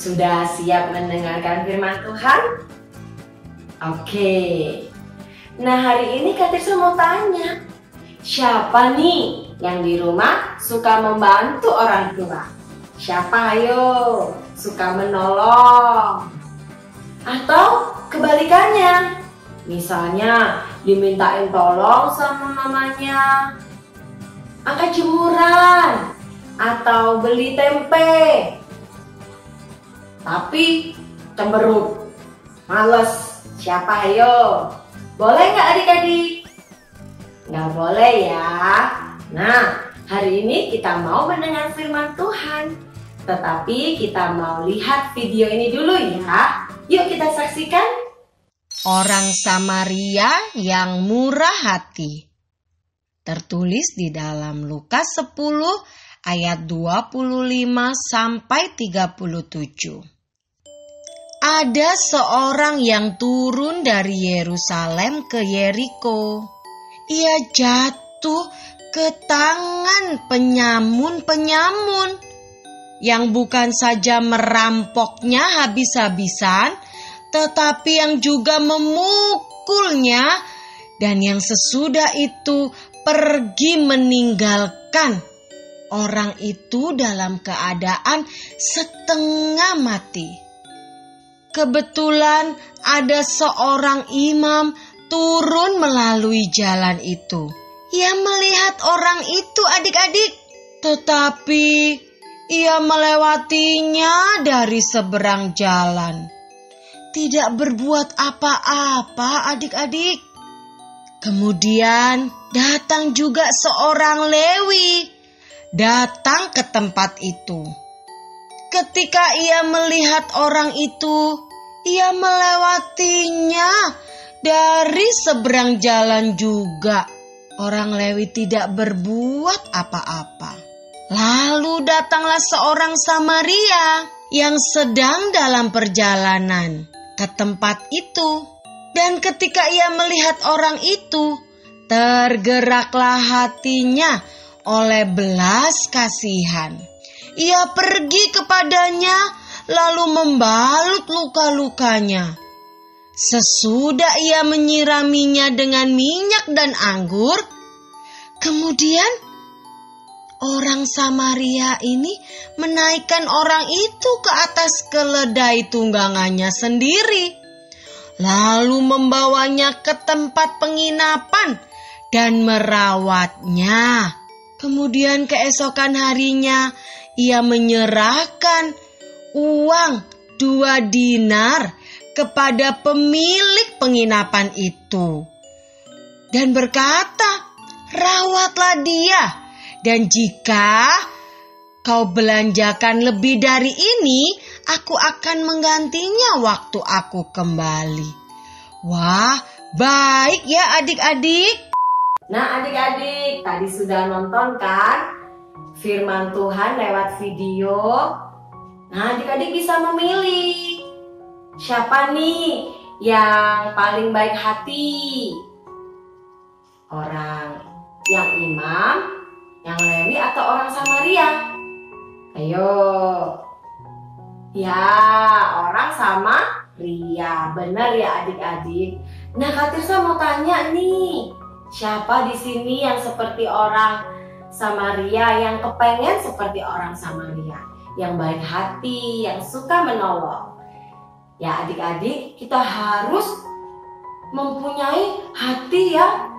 Sudah siap mendengarkan firman Tuhan? Oke. Nah, hari ini Kak Tirsa mau tanya, siapa nih yang di rumah suka membantu orang tua? Siapa ayo suka menolong? Atau kebalikannya, misalnya dimintain tolong sama mamanya, angkat jemuran, atau beli tempe, tapi cemberut, males. Siapa ayo? Boleh nggak adik-adik? Nggak boleh ya. Nah, hari ini kita mau mendengar firman Tuhan, tetapi kita mau lihat video ini dulu ya. Yuk kita saksikan. Orang Samaria yang murah hati. Tertulis di dalam Lukas 10 ayat 25 sampai 37. Ada seorang yang turun dari Yerusalem ke Yeriko. Ia jatuh ke tangan penyamun-penyamun yang bukan saja merampoknya habis-habisan, tetapi yang juga memukulnya, dan yang sesudah itu pergi meninggalkan orang itu dalam keadaan setengah mati. Kebetulan ada seorang imam turun melalui jalan itu. Ia melihat orang itu adik-adik, tetapi ia melewatinya dari seberang jalan. Tidak berbuat apa-apa adik-adik. Kemudian datang juga seorang Lewi, datang ke tempat itu. Ketika ia melihat orang itu, ia melewatinya dari seberang jalan juga. Orang Lewi tidak berbuat apa-apa. Lalu datanglah seorang Samaria yang sedang dalam perjalanan ke tempat itu. Dan ketika ia melihat orang itu, tergeraklah hatinya oleh belas kasihan. Ia pergi kepadanya lalu membalut luka-lukanya. Sesudah ia menyiraminya dengan minyak dan anggur, kemudian orang Samaria ini menaikkan orang itu ke atas keledai tunggangannya sendiri, lalu membawanya ke tempat penginapan dan merawatnya. Kemudian keesokan harinya ia menyerahkan uang 2 dinar kepada pemilik penginapan itu dan berkata, "Rawatlah dia, dan jika kau belanjakan lebih dari ini, aku akan menggantinya waktu aku kembali." Wah, baik ya adik-adik. Nah adik-adik, tadi sudah nonton kan firman Tuhan lewat video. Nah adik-adik bisa memilih siapa nih yang paling baik hati, orang yang imam, yang Lewi, atau orang Samaria? Ayo. Ya, orang Samaria. Benar ya adik-adik. Nah Kak Tirsa mau tanya nih, siapa di sini yang seperti orang Samaria, yang kepengen seperti orang Samaria, yang baik hati, yang suka menolong? Ya adik-adik, kita harus mempunyai hati yang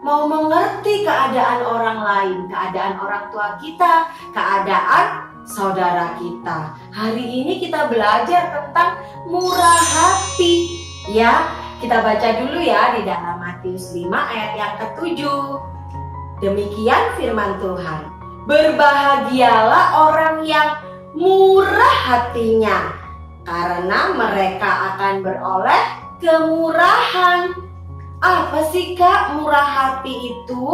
mau mengerti keadaan orang lain, keadaan orang tua kita, keadaan saudara kita. Hari ini kita belajar tentang murah hati. Ya, kita baca dulu ya di dalam Matius 5 ayat yang ke-7. Demikian firman Tuhan. Berbahagialah orang yang murah hatinya, karena mereka akan beroleh kemurahan. Apa sih Kak murah hati itu?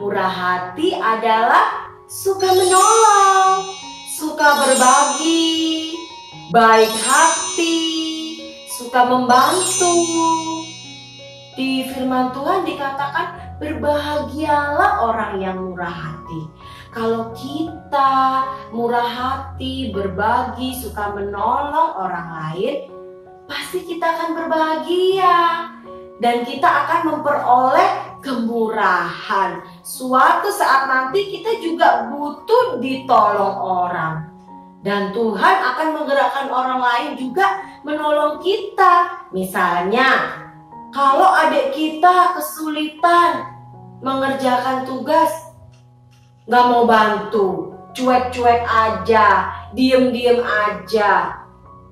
Murah hati adalah suka menolong, suka berbagi, baik hati, suka membantu. Di firman Tuhan dikatakan berbahagialah orang yang murah hati. Kalau kita murah hati, berbagi, suka menolong orang lain, pasti kita akan berbahagia. Dan kita akan memperoleh kemurahan. Suatu saat nanti kita juga butuh ditolong orang. Dan Tuhan akan menggerakkan orang lain juga menolong kita. Misalnya, kalau adik kita kesulitan mengerjakan tugas, gak mau bantu, cuek-cuek aja, diem-diem aja.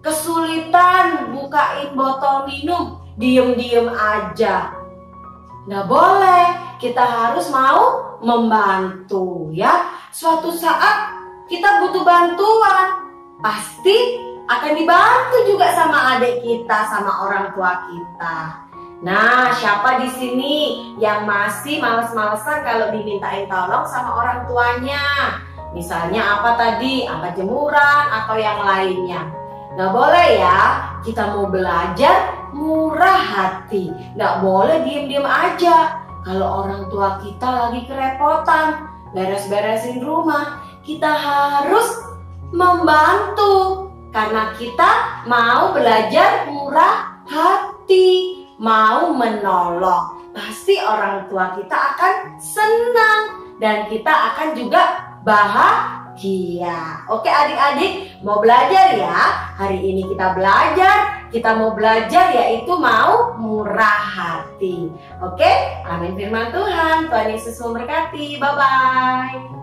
Kesulitan bukain botol minum, diem-diem aja. Nggak boleh, kita harus mau membantu ya. Suatu saat kita butuh bantuan, pasti akan dibantu juga sama adik kita, sama orang tua kita. Nah, siapa di sini yang masih males-malesan kalau dimintain tolong sama orang tuanya? Misalnya apa tadi, angkat jemuran atau yang lainnya. Nggak boleh ya, kita mau belajar murah hati. Nggak boleh diem-diem aja. Kalau orang tua kita lagi kerepotan, beres-beresin rumah, kita harus membantu. Karena kita mau belajar murah hati, mau menolong. Pasti orang tua kita akan senang dan kita akan juga bahagia. Oke adik-adik, mau belajar ya? Hari ini kita belajar, kita mau belajar yaitu mau murah hati. Oke, amin firman Tuhan. Tuhan Yesus memberkati. Bye-bye.